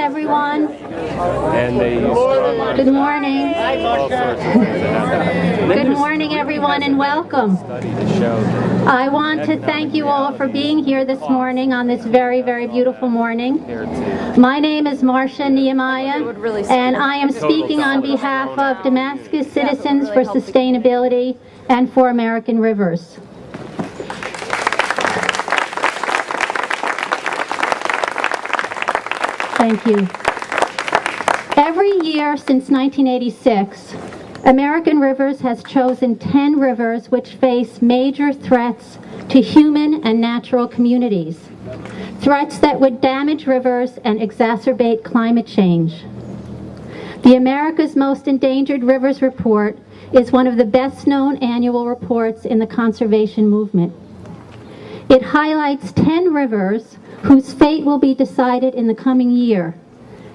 everyone. And they use Good morning. all sorts of things that happen. Good morning, everyone, and welcome. Study to show that I want to thank you all for being here this morning on this very, very beautiful morning. My name is Marcia Nehemiah, and I am speaking on behalf of Damascus Citizens for Sustainability and for American Rivers. Thank you. Every year since 1986, American Rivers has chosen 10 rivers which face major threats to human and natural communities, threats that would damage rivers and exacerbate climate change. The America's Most Endangered Rivers Report is one of the best-known annual reports in the conservation movement. It highlights 10 rivers whose fate will be decided in the coming year,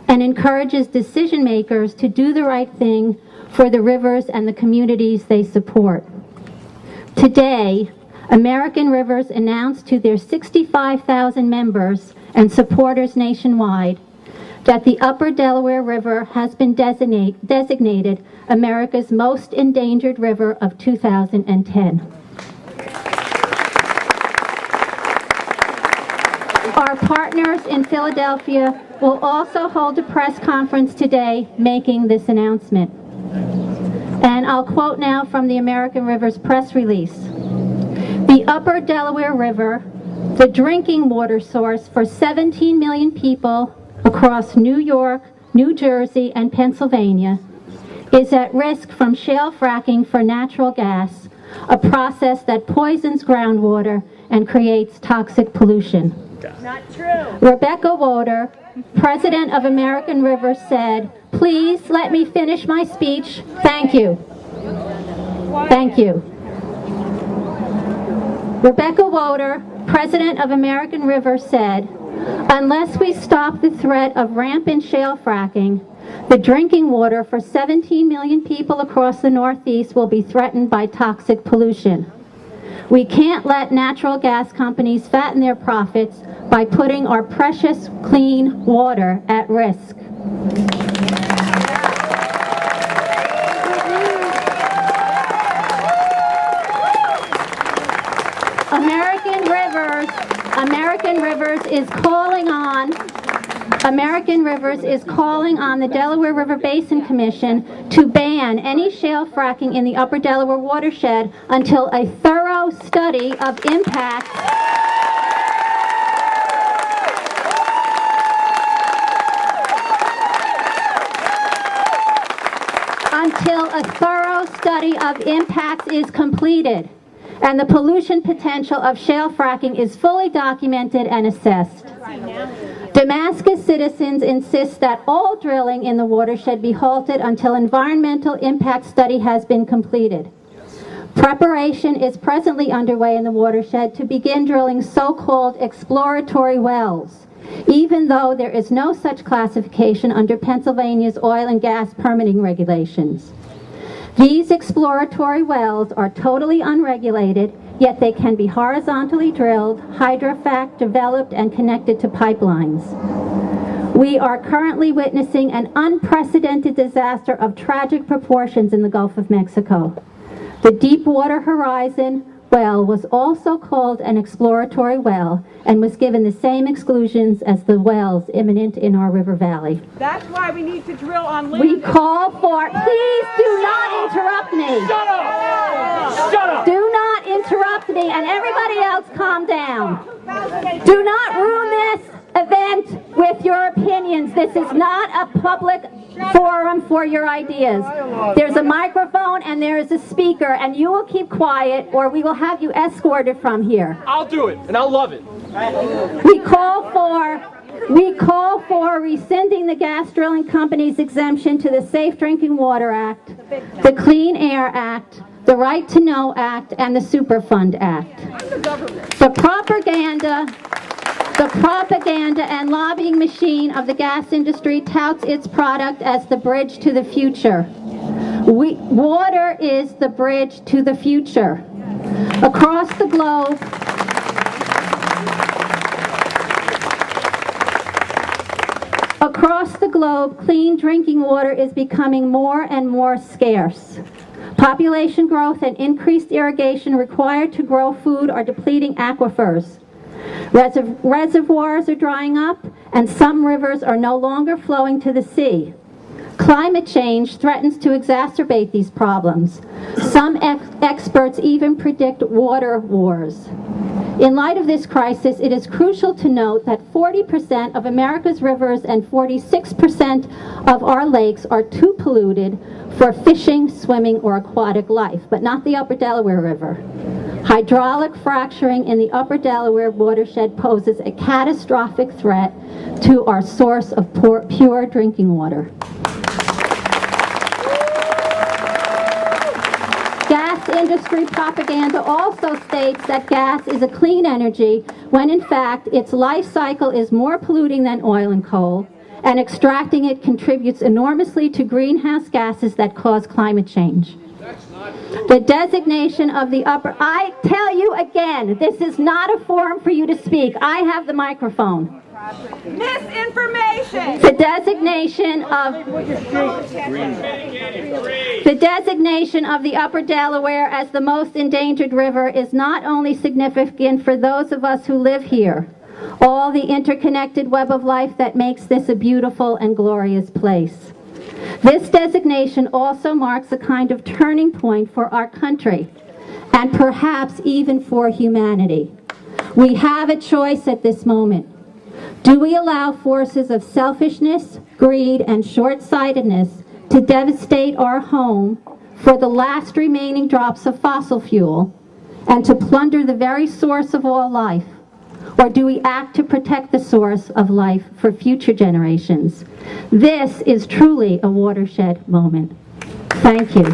and encourages decision makers to do the right thing for the rivers and the communities they support. Today, American Rivers announced to their 65,000 members and supporters nationwide that the Upper Delaware River has been designated America's Most Endangered River of 2010. Our partners in Philadelphia will also hold a press conference today making this announcement. And I'll quote now from the American Rivers press release. The Upper Delaware River, the drinking water source for 17 million people across New York, New Jersey, and Pennsylvania, is at risk from shale fracking for natural gas, a process that poisons groundwater and creates toxic pollution. Not true. Rebecca Woder, president of American Rivers, said, "Please let me finish my speech. Thank you." Thank you. Rebecca Woder, president of American Rivers, said, "Unless we stop the threat of rampant shale fracking, the drinking water for 17 million people across the Northeast will be threatened by toxic pollution. We can't let natural gas companies fatten their profits by putting our precious clean water at risk." American Rivers is calling on the Delaware River Basin Commission to ban any shale fracking in the Upper Delaware watershed until a thorough study of impacts is completed and the pollution potential of shale fracking is fully documented and assessed. Damascus citizens insist that all drilling in the watershed be halted until environmental impact study has been completed. Preparation is presently underway in the watershed to begin drilling so-called exploratory wells, even though there is no such classification under Pennsylvania's oil and gas permitting regulations. These exploratory wells are totally unregulated, yet they can be horizontally drilled, hydrofact developed, and connected to pipelines. We are currently witnessing an unprecedented disaster of tragic proportions in the Gulf of Mexico. The Deepwater Horizon well was also called an exploratory well and was given the same exclusions as the wells imminent in our river valley. That's why we need to drill on land. We call for, please do not interrupt me. Shut up! Shut up! Do not interrupt me, and everybody else calm down. Do not ruin this event with your opinions. This is not a public forum for your ideas. There's a microphone and there is a speaker, and you will keep quiet or we will have you escorted from here. I'll do it, and I'll love it. We call for rescinding the gas drilling company's exemption to the Safe Drinking Water Act, the Clean Air Act, the Right to Know Act, and the Superfund Act. The propaganda and lobbying machine of the gas industry touts its product as the bridge to the future. Water is the bridge to the future. Across the globe, Across the globe, clean drinking water is becoming more and more scarce. Population growth and increased irrigation required to grow food are depleting aquifers. Reservoirs are drying up, and some rivers are no longer flowing to the sea. Climate change threatens to exacerbate these problems. Some experts even predict water wars. In light of this crisis, it is crucial to note that 40% of America's rivers and 46% of our lakes are too polluted for fishing, swimming, or aquatic life, but not the Upper Delaware River. Hydraulic fracturing in the Upper Delaware watershed poses a catastrophic threat to our source of pure drinking water. Gas industry propaganda also states that gas is a clean energy, when in fact its life cycle is more polluting than oil and coal, and extracting it contributes enormously to greenhouse gases that cause climate change. The designation of the upper... I tell you again, this is not a forum for you to speak. I have the microphone. Misinformation! The designation of the Upper Delaware as the most endangered river is not only significant for those of us who live here, all the interconnected web of life that makes this a beautiful and glorious place. This designation also marks a kind of turning point for our country, and perhaps even for humanity. We have a choice at this moment. Do we allow forces of selfishness, greed, and short-sightedness to devastate our home for the last remaining drops of fossil fuel and to plunder the very source of all life? Or do we act to protect the source of life for future generations? This is truly a watershed moment. Thank you.